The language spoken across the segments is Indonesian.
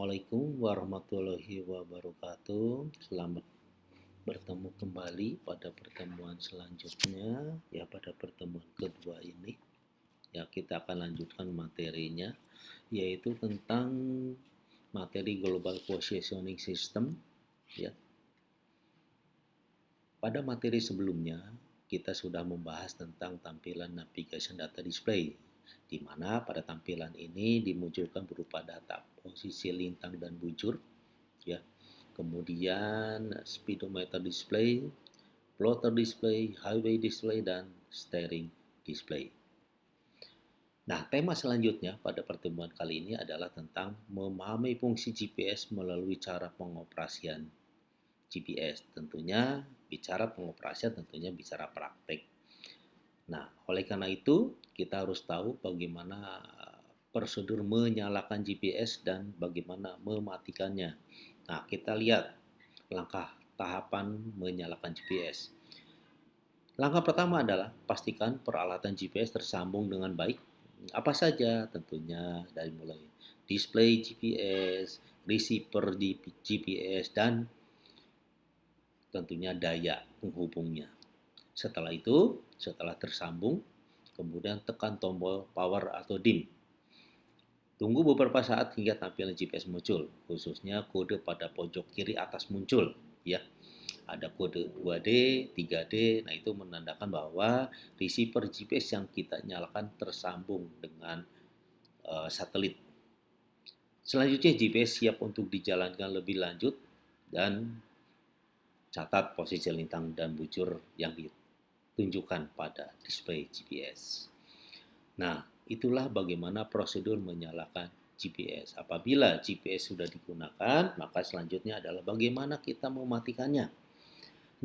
Assalamualaikum warahmatullahi wabarakatuh. Selamat bertemu kembali pada pertemuan selanjutnya. Ya, pada pertemuan kedua ini, ya kita akan lanjutkan materinya, yaitu tentang materi Global Positioning System. Ya, pada materi sebelumnya kita sudah membahas tentang tampilan navigation data display, di mana pada tampilan ini dimunculkan berupa data posisi lintang dan bujur, ya. Kemudian speedometer display, plotter display, highway display, dan steering display. Nah, tema selanjutnya pada pertemuan kali ini adalah tentang memahami fungsi GPS melalui cara pengoperasian GPS. Tentunya bicara pengoperasian tentunya bicara praktek. Nah, oleh karena itu kita harus tahu bagaimana prosedur menyalakan GPS dan bagaimana mematikannya. Nah, kita lihat langkah tahapan menyalakan GPS. Langkah pertama adalah pastikan peralatan GPS tersambung dengan baik. Apa saja? Tentunya dari mulai display GPS, receiver di GPS, dan tentunya daya penghubungnya. Setelah itu, setelah tersambung, kemudian tekan tombol power atau dim. Tunggu beberapa saat hingga tampilan GPS muncul, khususnya kode pada pojok kiri atas muncul, ya. Ada kode 2D, 3D, nah itu menandakan bahwa receiver GPS yang kita nyalakan tersambung dengan satelit. Selanjutnya GPS siap untuk dijalankan lebih lanjut dan catat posisi lintang dan bujur yang ditunjukkan pada display GPS. Nah, itulah bagaimana prosedur menyalakan GPS. Apabila GPS sudah digunakan, maka selanjutnya adalah bagaimana kita mematikannya.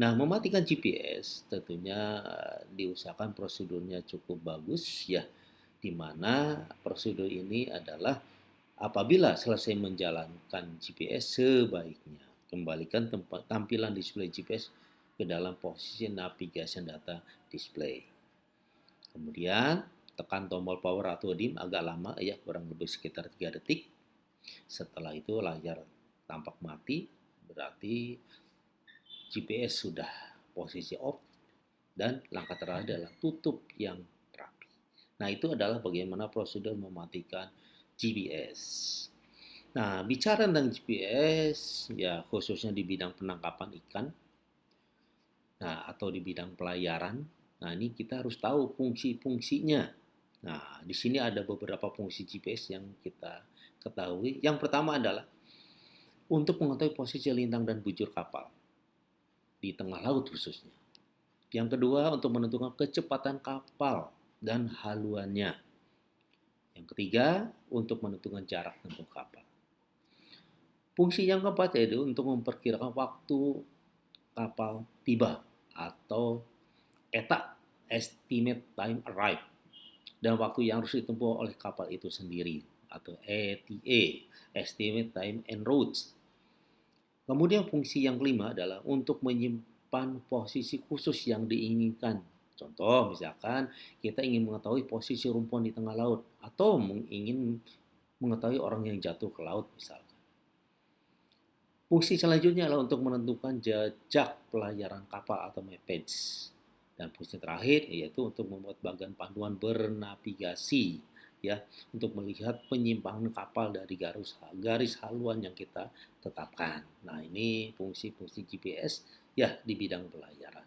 Nah, mematikan GPS tentunya diusahakan prosedurnya cukup bagus, ya, di mana prosedur ini adalah apabila selesai menjalankan GPS sebaiknya kembalikan tampilan display GPS ke dalam posisi navigation data display. Kemudian tekan tombol power atau dim agak lama, ya, kurang lebih sekitar 3 detik. Setelah itu layar tampak mati, berarti GPS sudah posisi off, dan langkah terakhir adalah tutup yang rapi. Nah, itu adalah bagaimana prosedur mematikan GPS. Nah, bicara tentang GPS, ya khususnya di bidang penangkapan ikan, nah atau di bidang pelayaran, nah ini kita harus tahu fungsi-fungsinya. Nah, di sini ada beberapa fungsi GPS yang kita ketahui. Yang pertama adalah untuk mengetahui posisi lintang dan bujur kapal di tengah laut khususnya. Yang kedua, untuk menentukan kecepatan kapal dan haluannya. Yang ketiga, untuk menentukan jarak tempuh kapal. Fungsi yang keempat yaitu untuk memperkirakan waktu kapal tiba atau ETA, Estimate Time Arrive, dan waktu yang harus ditempuh oleh kapal itu sendiri atau ETA, Estimate Time en route. Kemudian fungsi yang kelima adalah untuk menyimpan posisi khusus yang diinginkan. Contoh, misalkan kita ingin mengetahui posisi rumpun di tengah laut atau ingin mengetahui orang yang jatuh ke laut misalkan. Fungsi selanjutnya adalah untuk menentukan jejak pelayaran kapal atau mappage. Dan fungsi terakhir yaitu untuk membuat bagan panduan bernavigasi, ya, untuk melihat penyimpangan kapal dari garis haluan yang kita tetapkan. Nah, ini fungsi-fungsi GPS, ya, di bidang pelayaran.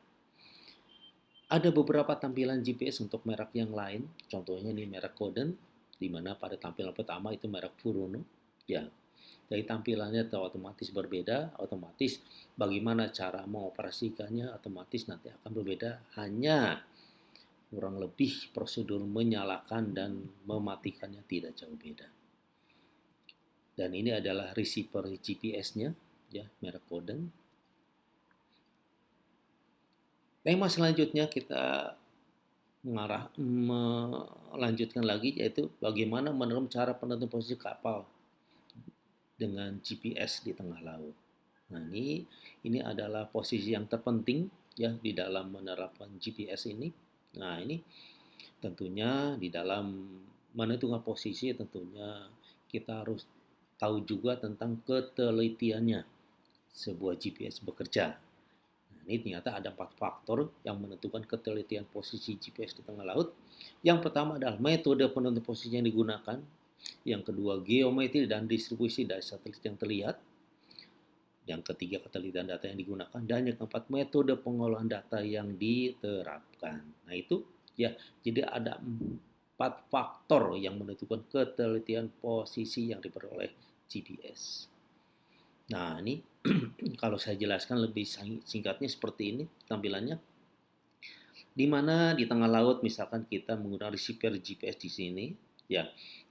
Ada beberapa tampilan GPS untuk merek yang lain, contohnya ini merek Koden, di mana pada tampilan pertama itu merek Furuno, ya. Dari tampilannya otomatis berbeda, otomatis bagaimana cara mengoperasikannya otomatis nanti akan berbeda, hanya kurang lebih prosedur menyalakan dan mematikannya tidak jauh beda. Dan ini adalah receiver GPS-nya, ya, merek Koden. Tema selanjutnya kita melanjutkan lagi, yaitu bagaimana menerima cara penentuan posisi kapal dengan GPS di tengah laut. Nah, ini adalah posisi yang terpenting, ya, di dalam menerapkan GPS ini. Nah, ini tentunya di dalam menentukan posisi tentunya kita harus tahu juga tentang ketelitiannya sebuah GPS bekerja. Nah, ini ternyata ada 4 faktor yang menentukan ketelitian posisi GPS di tengah laut. Yang pertama adalah metode penentuan posisi yang digunakan. Yang kedua, geometri dan distribusi dari satelit yang terlihat. Yang ketiga, ketelitian data yang digunakan. Dan yang keempat, metode pengolahan data yang diterapkan. Nah itu ya, jadi ada 4 faktor yang menentukan ketelitian posisi yang diperoleh GPS. Nah ini kalau saya jelaskan lebih singkatnya seperti ini tampilannya. Di mana di tengah laut misalkan kita menggunakan receiver GPS di sini, ya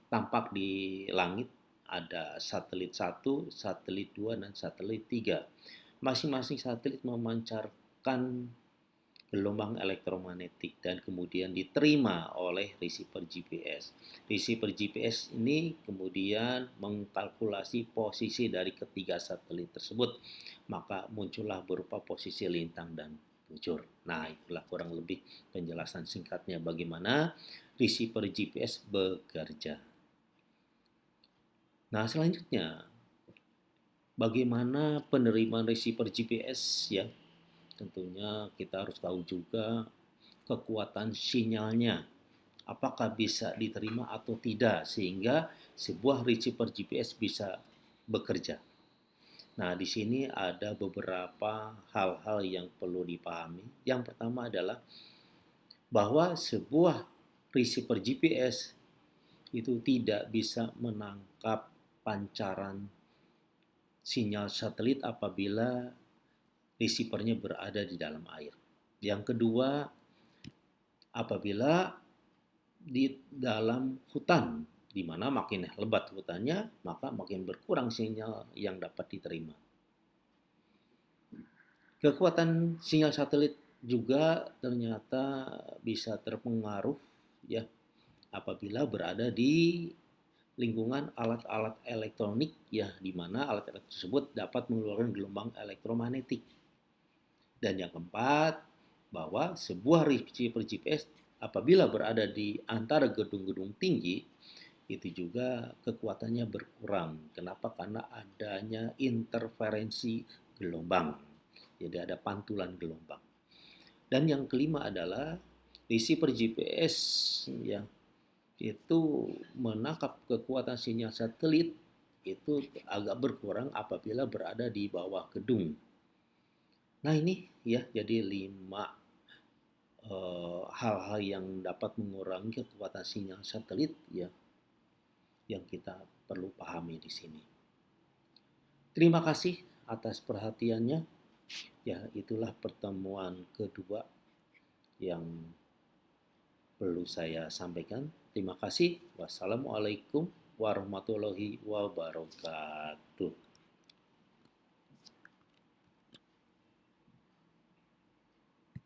tampak di langit ada satelit 1, satelit 2, dan satelit 3. Masing-masing satelit memancarkan gelombang elektromagnetik dan kemudian diterima oleh receiver GPS. Receiver GPS ini kemudian mengkalkulasi posisi dari ketiga satelit tersebut, maka muncullah berupa posisi lintang dan bujur. Nah, itulah kurang lebih penjelasan singkatnya bagaimana receiver GPS bekerja. Nah, selanjutnya bagaimana penerimaan receiver GPS ya? Tentunya kita harus tahu juga kekuatan sinyalnya. Apakah bisa diterima atau tidak sehingga sebuah receiver GPS bisa bekerja. Nah, di sini ada beberapa hal-hal yang perlu dipahami. Yang pertama adalah bahwa sebuah receiver GPS itu tidak bisa menangkap pancaran sinyal satelit apabila receivernya berada di dalam air. Yang kedua, apabila di dalam hutan, di mana makin lebat hutannya, maka makin berkurang sinyal yang dapat diterima. Kekuatan sinyal satelit juga ternyata bisa terpengaruh ya apabila berada di lingkungan alat-alat elektronik ya di mana alat-alat tersebut dapat mengeluarkan gelombang elektromagnetik. Dan yang keempat, bahwa sebuah receiver GPS apabila berada di antara gedung-gedung tinggi, itu juga kekuatannya berkurang. Kenapa? Karena adanya interferensi gelombang. Jadi ada pantulan gelombang. Dan yang kelima adalah receiver GPS ya, itu menangkap kekuatan sinyal satelit itu agak berkurang apabila berada di bawah gedung. Nah ini ya jadi 5 hal-hal yang dapat mengurangi kekuatan sinyal satelit ya yang kita perlu pahami di sini. Terima kasih atas perhatiannya. Ya, itulah pertemuan kedua yang perlu saya sampaikan. Terima kasih. Wassalamualaikum warahmatullahi wabarakatuh.